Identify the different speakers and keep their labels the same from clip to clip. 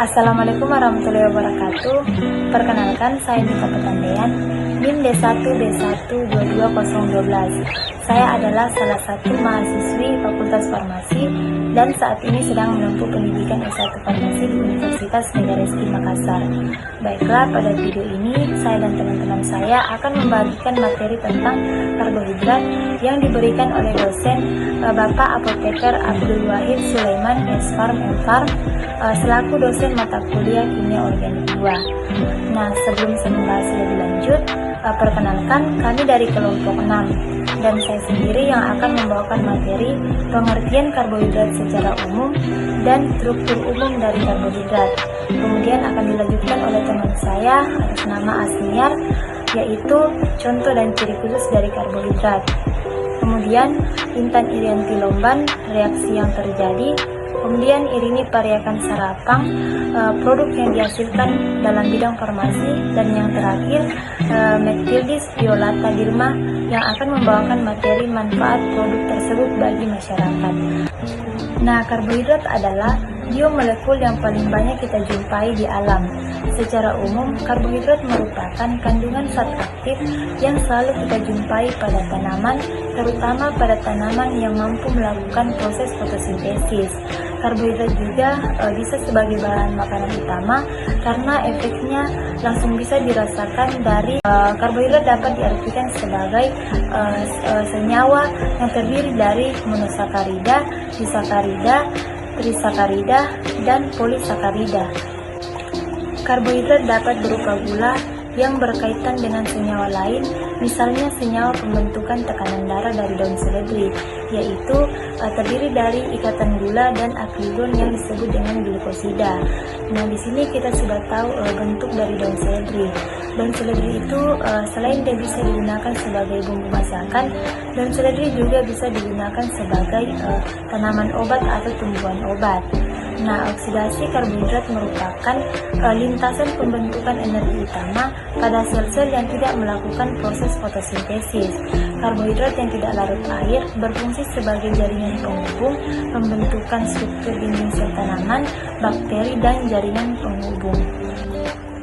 Speaker 1: Assalamualaikum warahmatullahi wabarakatuh. Perkenalkan, saya Dita Petandean, NIM D1B1222012. Saya adalah salah satu mahasiswi Fakultas Farmasi dan saat ini sedang menempuh pendidikan S1 Farmasi di Universitas Negara Rizky Makassar. Baiklah, pada video ini saya dan teman-teman saya akan membagikan materi tentang karbohidrat yang diberikan oleh dosen Bapak Apoteker Abdul Wahid Sulaiman S.Farm M.Farm selaku dosen mata kuliah Kimia Organik 2. Nah, sebelum saya membahas lebih lanjut, perkenalkan, kami dari kelompok 6 dan saya sendiri yang akan membawakan materi pengertian karbohidrat secara umum dan struktur umum dari karbohidrat. Kemudian akan dilanjutkan oleh teman saya atas nama Asniar, yaitu contoh dan ciri khusus dari karbohidrat. Kemudian Intan Irianti Lomban, reaksi yang terjadi. Kemudian Irini Pariakan Sarapang, produk yang dihasilkan dalam bidang farmasi. Dan yang terakhir Metildis Violata Dirma yang akan membawakan materi manfaat produk tersebut bagi masyarakat. Nah, karbohidrat adalah biomolekul yang paling banyak kita jumpai di alam. Secara umum, karbohidrat merupakan kandungan zat aktif yang selalu kita jumpai pada tanaman, terutama pada tanaman yang mampu melakukan proses fotosintesis. Karbohidrat juga bisa sebagai bahan makanan utama karena efeknya langsung bisa dirasakan dari karbohidrat dapat diartikan sebagai senyawa yang terdiri dari monosakarida, disakarida, trisakarida, dan polisakarida. Karbohidrat dapat berupa gula yang berkaitan dengan senyawa lain, misalnya senyawa pembentukan tekanan darah dari daun seledri, yaitu terdiri dari ikatan gula dan akridon yang disebut dengan glikosida. Nah, di sini kita sudah tahu bentuk dari daun seledri. Daun seledri itu selain dia bisa digunakan sebagai bumbu masakan, daun seledri juga bisa digunakan sebagai tanaman obat atau tumbuhan obat. Nah, oksidasi karbohidrat merupakan lintasan pembentukan energi utama pada sel-sel yang tidak melakukan proses fotosintesis. Karbohidrat yang tidak larut air berfungsi sebagai jaringan penghubung pembentukan struktur dinding sel tanaman, bakteri, dan jaringan penghubung.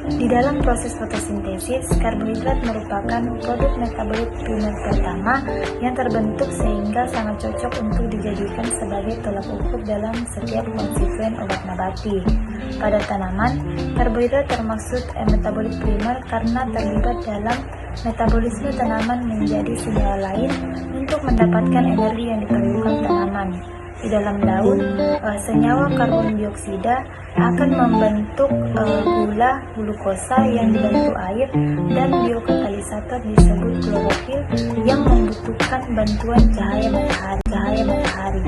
Speaker 1: Di dalam proses fotosintesis, karbohidrat merupakan produk metabolit primer pertama yang terbentuk sehingga sangat cocok untuk dijadikan sebagai tolak ukur dalam setiap konstituen obat nabati. Pada tanaman, karbohidrat termasuk metabolit primer karena terlibat dalam metabolisme tanaman menjadi senyawa lain untuk mendapatkan energi yang diperlukan tanaman. Di dalam daun, senyawa karbon dioksida akan membentuk gula glukosa yang dibantu air dan biokatalisator disebut klorofil yang membutuhkan bantuan cahaya matahari.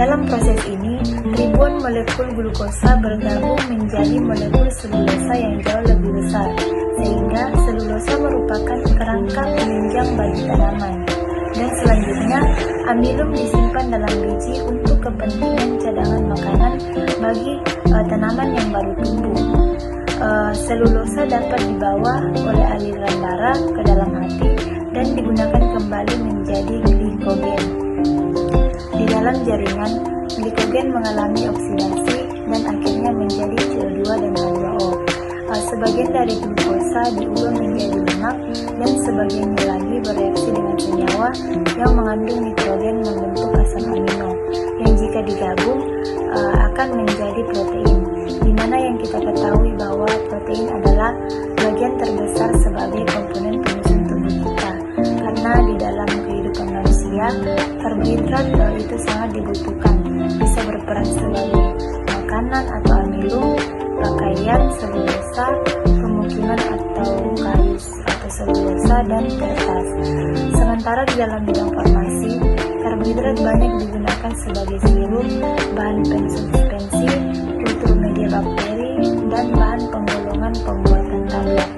Speaker 1: Dalam proses ini, ribuan molekul glukosa bergabung menjadi molekul selulosa yang jauh lebih besar, sehingga selulosa merupakan kerangka penunjang bagi tanaman. Dan selanjutnya, amilum disimpan dalam biji untuk kepentingan cadangan makanan bagi tanaman yang baru tumbuh. Selulosa dapat dibawa oleh aliran darah ke dalam hati dan digunakan kembali menjadi glikogen. Di dalam jaringan, glikogen mengalami oksidasi dan akhirnya menjadi CO2 dan H2O. Sebagian dari glukosa diubah menjadi lemak dan sebagiannya lagi bereaksi dengan senyawa yang mengandung nitrogen membentuk asam amino yang jika digabung akan menjadi protein, di mana yang kita ketahui bahwa protein adalah bagian terbesar sebagai komponen penyusun tubuh kita, karena di dalam kehidupan manusia karbohidrat itu sangat dibutuhkan, bisa berperan sebagai makanan atau amilum, pakaian, selulosa, pemukiman atau kayu atau selulosa, dan kertas. Sementara di dalam bidang farmasi, karbohidrat banyak digunakan sebagai sirup, bahan pensuspensi, kultur media bakteri, dan bahan penggolongan pembuatan tablet.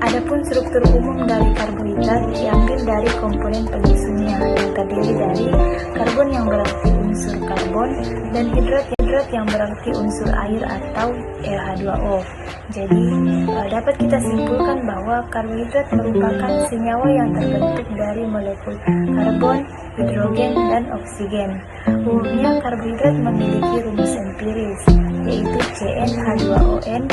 Speaker 1: Adapun struktur umum dari karbohidrat diambil dari komponen penyusunnya yang terdiri dari karbon yang berarti unsur karbon dan hidrat yang karbohidrat yang berarti unsur air atau RH2O. Jadi, dapat kita simpulkan bahwa karbohidrat merupakan senyawa yang terbentuk dari molekul karbon, hidrogen, dan oksigen. Umumnya, karbohidrat memiliki rumus empiris, yaitu CnH2ON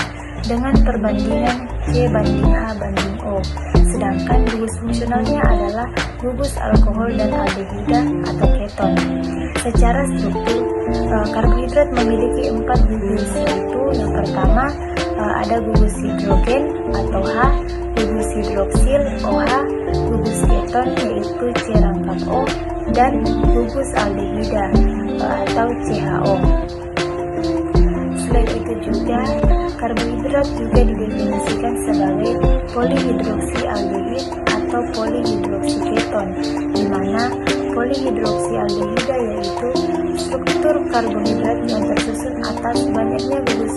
Speaker 1: dengan perbandingan C banding A banding O. Sedangkan gugus fungsionalnya adalah gugus alkohol dan aldehida atau keton. Secara struktur, karbohidrat memiliki 4 gugus, yaitu yang pertama ada gugus hidrogen atau H, gugus hidroksil OH, gugus keton yaitu C♯O, dan gugus aldehida atau CHO. Selain itu juga, karbohidrat juga didefinisikan sebagai polihidroksialdehid atau polihidroksiketon, di mana polihidroksialdehida yaitu struktur karbohidrat yang tersusun atas banyaknya gugus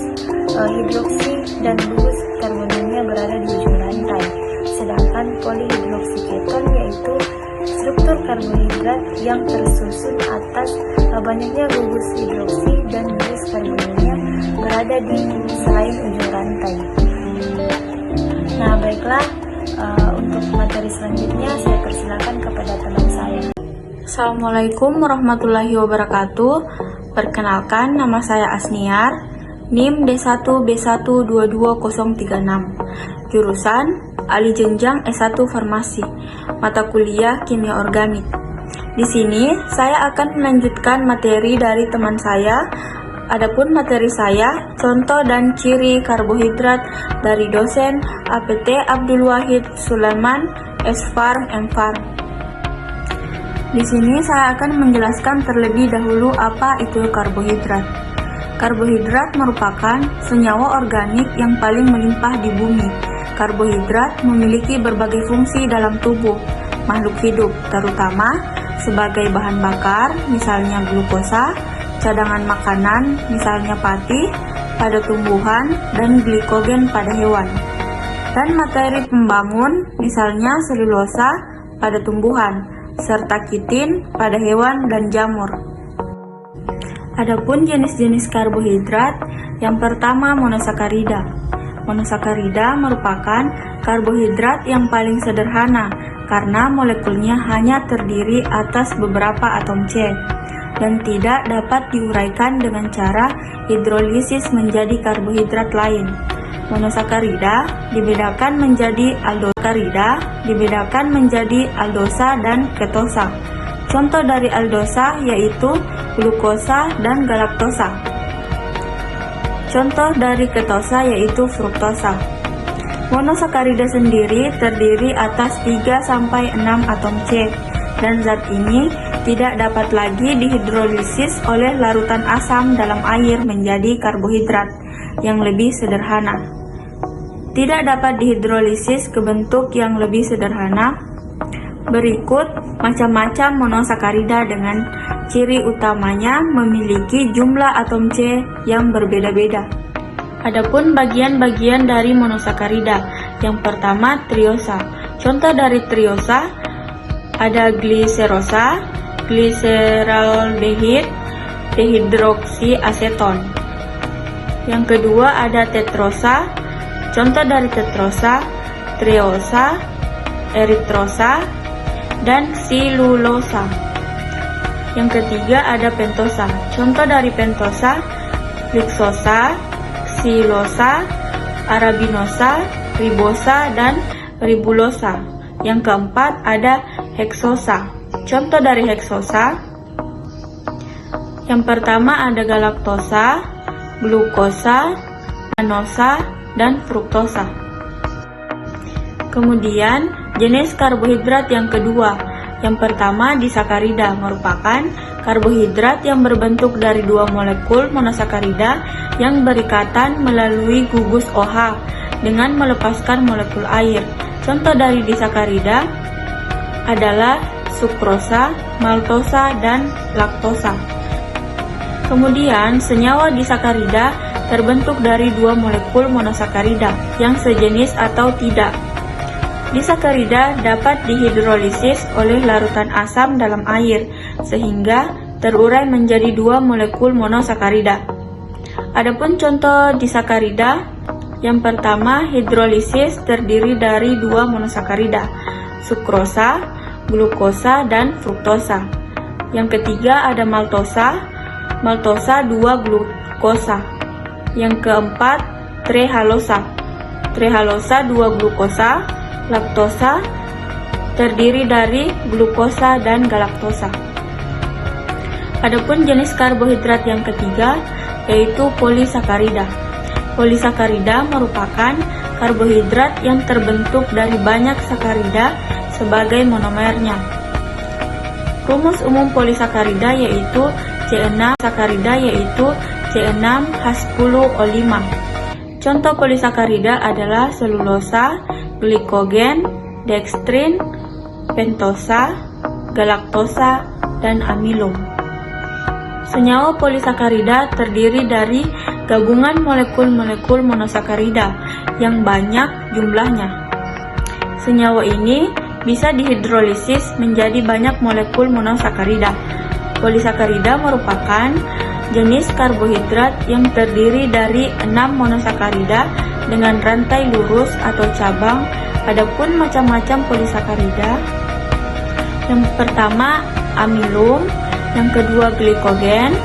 Speaker 1: hidroksi dan gugus karbonilnya berada di ujung rantai. Sedangkan polihidroksiketon yaitu struktur karbohidrat yang tersusun atas banyaknya gugus hidroksi dan gugus karbonilnya berada di selain ujung rantai. Nah, baiklah, untuk materi selanjutnya saya persilakan kepada teman saya.
Speaker 2: Assalamualaikum warahmatullahi wabarakatuh. Perkenalkan, nama saya Asniar, NIM D1B1222036, jurusan alih jenjang S1 Farmasi, mata kuliah Kimia Organik. Di sini saya akan melanjutkan materi dari teman saya. Adapun materi saya, contoh dan ciri karbohidrat dari dosen APT Abdul Wahid Sulaiman, S-Farm, M-Farm. Di sini saya akan menjelaskan terlebih dahulu apa itu karbohidrat. Karbohidrat merupakan senyawa organik yang paling melimpah di bumi. Karbohidrat memiliki berbagai fungsi dalam tubuh makhluk hidup, terutama sebagai bahan bakar, misalnya glukosa, cadangan makanan, misalnya pati, pada tumbuhan, dan glikogen pada hewan, dan materi pembangun, misalnya selulosa pada tumbuhan, serta kitin pada hewan dan jamur. Adapun jenis-jenis karbohidrat, yang pertama monosakarida. Monosakarida merupakan karbohidrat yang paling sederhana karena molekulnya hanya terdiri atas beberapa atom C dan tidak dapat diuraikan dengan cara hidrolisis menjadi karbohidrat lain. Monosakarida dibedakan menjadi aldosa dan ketosa. Contoh dari aldosa yaitu glukosa dan galaktosa. Contoh dari ketosa yaitu fruktosa. Monosakarida sendiri terdiri atas 3-6 atom C, dan zat ini tidak dapat lagi dihidrolisis oleh larutan asam dalam air menjadi karbohidrat yang lebih sederhana. Tidak dapat dihidrolisis ke bentuk yang lebih sederhana. Berikut macam-macam monosakarida dengan ciri utamanya memiliki jumlah atom C yang berbeda-beda. Adapun bagian-bagian dari monosakarida, yang pertama triosa. Contoh dari triosa ada gliserosa, gliseraldehid, dehidroksiaseton. Yang kedua ada tetrosa. Contoh dari tetrosa, triosa, eritrosa, dan silulosa. Yang ketiga ada pentosa. Contoh dari pentosa, lixosa, xilosa, arabinosa, ribosa, dan ribulosa. Yang keempat ada heksosa. Contoh dari heksosa, yang pertama ada galaktosa, glukosa, manosa, dan fruktosa. Kemudian jenis karbohidrat yang kedua, yang pertama disakarida, merupakan karbohidrat yang berbentuk dari 2 molekul monosakarida yang berikatan melalui gugus OH dengan melepaskan molekul air. Contoh dari disakarida adalah sukrosa, maltosa, dan laktosa. Kemudian senyawa disakarida terbentuk dari 2 molekul monosakarida yang sejenis atau tidak. Disakarida dapat dihidrolisis oleh larutan asam dalam air sehingga terurai menjadi 2 molekul monosakarida. Adapun contoh disakarida, yang pertama hidrolisis terdiri dari 2 monosakarida, sukrosa, glukosa, dan fruktosa. Yang ketiga ada maltosa, 2 glukosa. Yang keempat trehalosa, 2 glukosa, laktosa terdiri dari glukosa dan galaktosa. Adapun jenis karbohidrat yang ketiga yaitu polisakarida. Polisakarida merupakan karbohidrat yang terbentuk dari banyak sakarida sebagai monomernya. Rumus umum polisakarida yaitu C6 sakarida yaitu C6H10O5. Contoh polisakarida adalah selulosa, glikogen, dekstrin, pentosa, galaktosa, dan amilum. Senyawa polisakarida terdiri dari gabungan molekul-molekul monosakarida yang banyak jumlahnya. Senyawa ini bisa dihidrolisis menjadi banyak molekul monosakarida. Polisakarida merupakan jenis karbohidrat yang terdiri dari 6 monosakarida dengan rantai lurus atau cabang. Adapun macam-macam polisakarida, yang pertama amilum, yang kedua glikogen,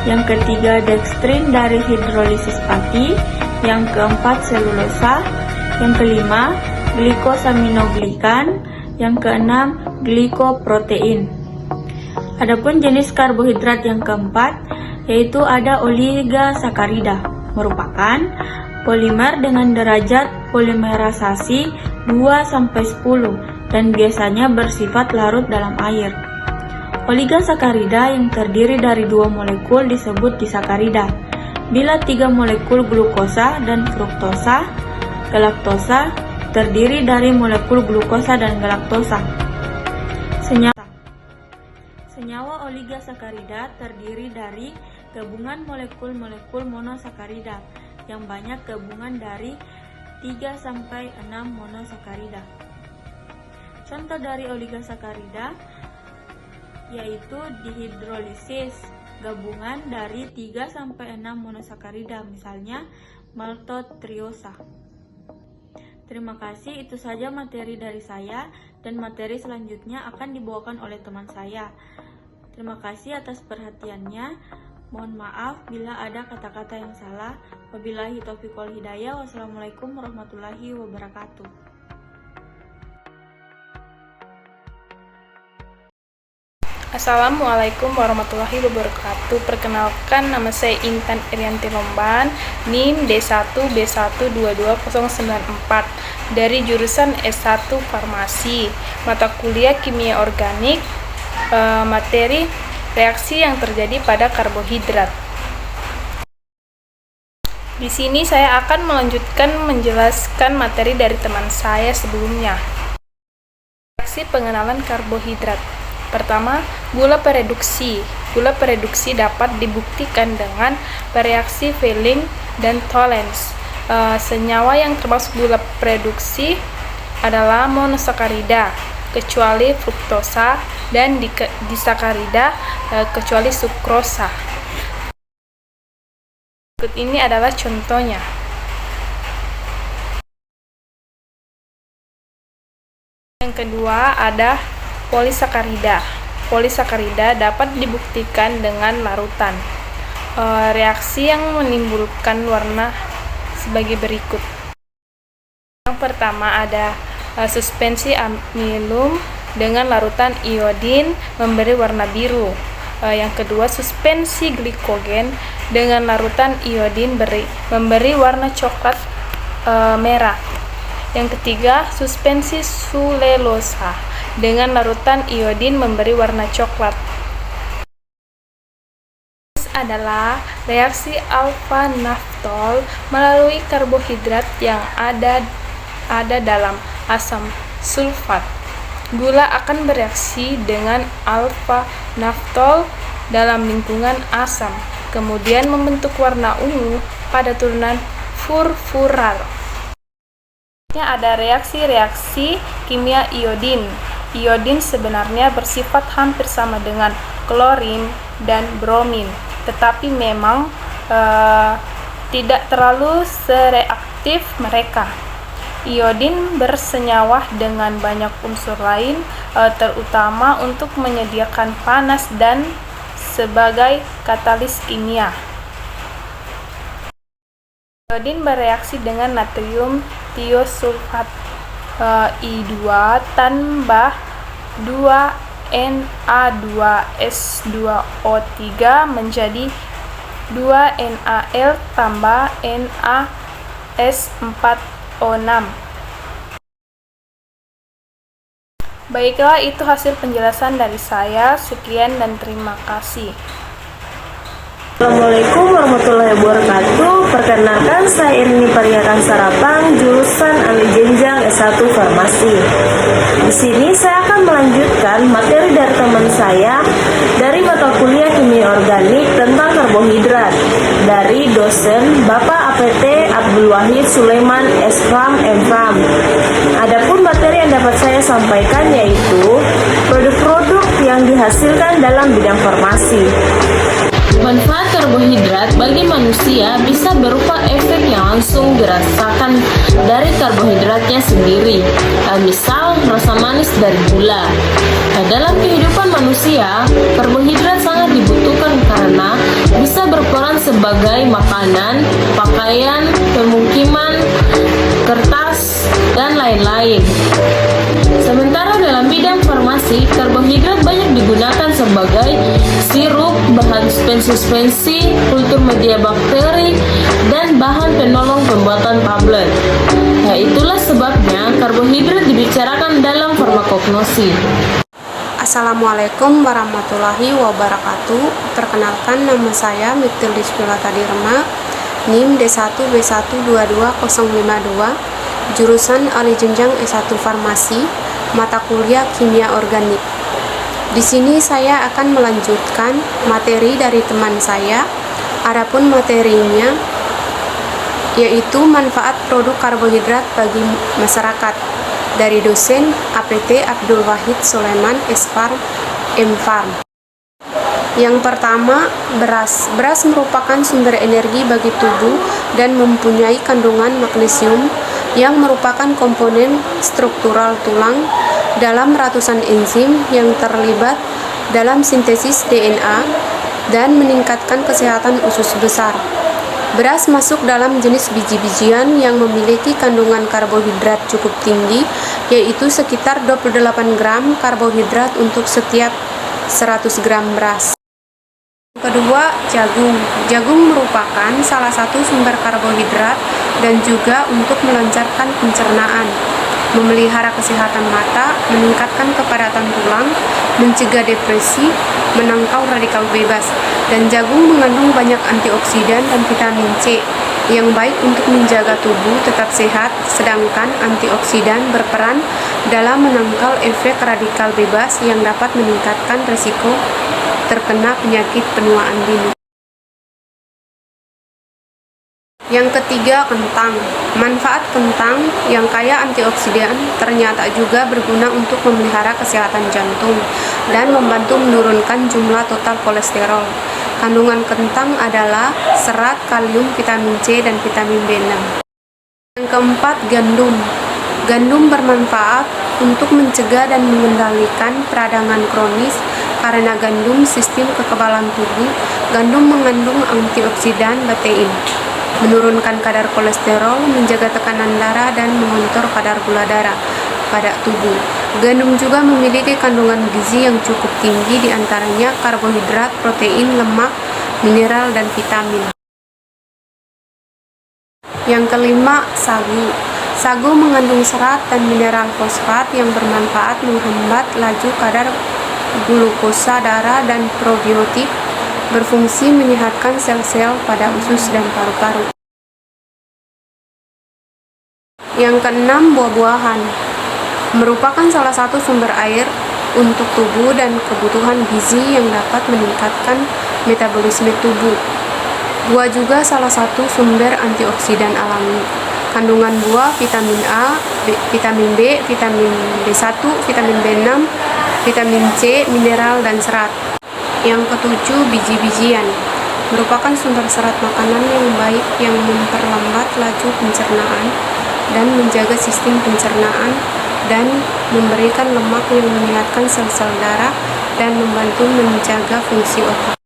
Speaker 2: yang ketiga dekstrin dari hidrolisis pati, yang keempat selulosa, yang kelima glikosaminoglikan, yang keenam glikoprotein. Adapun jenis karbohidrat yang keempat yaitu ada oligosakarida, merupakan polimer dengan derajat polimerasasi 2-10 dan biasanya bersifat larut dalam air. Oligosakarida yang terdiri dari 2 molekul disebut disakarida. Bila 3 molekul glukosa dan fruktosa, galaktosa terdiri dari molekul glukosa dan galaktosa. Senyawa oligosakarida terdiri dari gabungan molekul-molekul monosakarida yang banyak gabungan dari 3-6 monosakarida. Contoh dari oligosakarida yaitu dihidrolisis gabungan dari 3-6 monosakarida, misalnya maltotriosa. Terima kasih, itu saja materi dari saya dan materi selanjutnya akan dibawakan oleh teman saya. Terima kasih atas perhatiannya. Mohon maaf bila ada kata-kata yang salah. Wabillahi taufiq wal hidayah. Wassalamualaikum warahmatullahi wabarakatuh.
Speaker 3: Assalamualaikum warahmatullahi wabarakatuh. Perkenalkan, nama saya Intan Irianti Romban, NIM D1B12294 dari jurusan S1 Farmasi, mata kuliah Kimia Organik, materi reaksi yang terjadi pada karbohidrat. Di sini saya akan melanjutkan menjelaskan materi dari teman saya sebelumnya. Reaksi pengenalan karbohidrat. Pertama, gula pereduksi. Gula pereduksi dapat dibuktikan dengan bereaksi Fehling dan Tollens. Senyawa yang termasuk gula pereduksi adalah monosakarida, kecuali fruktosa, dan disakarida, kecuali sukrosa. Berikut ini adalah contohnya. Yang kedua ada polisakarida. Polisakarida dapat dibuktikan dengan larutan. Reaksi yang menimbulkan warna sebagai berikut. Yang pertama ada suspensi amilum dengan larutan iodin memberi warna biru. Yang kedua suspensi glikogen dengan larutan iodin memberi warna coklat merah. Yang ketiga suspensi sulelosa dengan larutan iodin memberi warna coklat. Adalah reaksi alfa naftol melalui karbohidrat yang ada dalam asam sulfat. Gula akan bereaksi dengan alfa naftol dalam lingkungan asam, kemudian membentuk warna ungu pada turunan furfural. Ada reaksi-reaksi kimia iodin. Iodin sebenarnya bersifat hampir sama dengan klorin dan bromin, tetapi memang tidak terlalu sereaktif mereka. Iodin bersenyawa dengan banyak unsur lain, terutama untuk menyediakan panas dan sebagai katalis kimia. Iodin bereaksi dengan natrium tiosulfat I2 tambah 2Na2S2O3 menjadi 2NaL tambah NaS4O6. Baiklah, itu hasil penjelasan dari saya. Sekian dan terima kasih.
Speaker 4: Assalamualaikum warahmatullahi wabarakatuh. Perkenalkan, saya Irni Pariakan Sarapang, jurusan ahli jenjang S1 Farmasi. Di sini saya akan melanjutkan materi dari teman saya dari mata kuliah Kimia Organik tentang karbohidrat dari dosen Bapak APT Abdul Wahid Sulaiman S.Fam M.Fam. Adapun materi yang dapat saya sampaikan yaitu produk-produk yang dihasilkan dalam bidang farmasi.
Speaker 5: Manfaat karbohidrat bagi manusia bisa berupa efek yang langsung dirasakan dari karbohidratnya sendiri, misal rasa manis dari gula. Dalam kehidupan manusia, karbohidrat sangat dibutuhkan karena bisa berperan sebagai makanan, pakaian, pemukiman, kertas, dan lain-lain. Sementara dalam bidang farmasi, karbohidrat banyak digunakan sebagai sirup, bahan suspensi, kultur media bakteri, dan bahan penolong pembuatan tablet. Nah, itulah sebabnya karbohidrat dibicarakan dalam farmakognosi.
Speaker 6: Assalamualaikum warahmatullahi wabarakatuh. Perkenalkan, nama saya Miktil Dismilata Dirma, NIM D1B1220252, jurusan ahli jenjang S1 Farmasi, mata kuliah Kimia Organik. Di sini saya akan melanjutkan materi dari teman saya. Adapun materinya yaitu manfaat produk karbohidrat bagi masyarakat dari dosen APT Abdul Wahid Sulaiman S.Fam M.Fam. Yang pertama, beras. Beras merupakan sumber energi bagi tubuh dan mempunyai kandungan magnesium yang merupakan komponen struktural tulang dalam ratusan enzim yang terlibat dalam sintesis DNA dan meningkatkan kesehatan usus besar. Beras masuk dalam jenis biji-bijian yang memiliki kandungan karbohidrat cukup tinggi, yaitu sekitar 28 gram karbohidrat untuk setiap 100 gram beras. Kedua, jagung. Jagung merupakan salah satu sumber karbohidrat dan juga untuk melancarkan pencernaan, memelihara kesehatan mata, meningkatkan kepadatan tulang, mencegah depresi, menangkal radikal bebas. Dan jagung mengandung banyak antioksidan dan vitamin C yang baik untuk menjaga tubuh tetap sehat, sedangkan antioksidan berperan dalam menangkal efek radikal bebas yang dapat meningkatkan risiko terkena penyakit penuaan dini. Yang ketiga, kentang. Manfaat kentang yang kaya antioksidan ternyata juga berguna untuk memelihara kesehatan jantung dan membantu menurunkan jumlah total kolesterol. Kandungan kentang adalah serat, kalium, vitamin C, dan vitamin B6. Yang keempat, gandum. Gandum bermanfaat untuk mencegah dan mengendalikan peradangan kronis karena gandum sistem kekebalan tubuh. Gandum mengandung antioksidan betain, menurunkan kadar kolesterol, menjaga tekanan darah, dan mengontrol kadar gula darah pada tubuh. Gandum juga memiliki kandungan gizi yang cukup tinggi, diantaranya karbohidrat, protein, lemak, mineral, dan vitamin. Yang kelima, sagu. Sagu mengandung serat dan mineral fosfat yang bermanfaat menghambat laju kadar glukosa darah dan probiotik, berfungsi menyehatkan sel-sel pada usus dan paru-paru. Yang keenam, buah-buahan merupakan salah satu sumber air untuk tubuh dan kebutuhan gizi yang dapat meningkatkan metabolisme tubuh. Buah juga salah satu sumber antioksidan alami. Kandungan buah vitamin A, vitamin B, vitamin B1, vitamin B6, vitamin C, mineral, dan serat. Yang ketujuh, biji-bijian. merupakan sumber serat makanan yang baik yang memperlambat laju pencernaan dan menjaga sistem pencernaan dan memberikan lemak yang menyehatkan sel-sel darah dan membantu menjaga fungsi otak.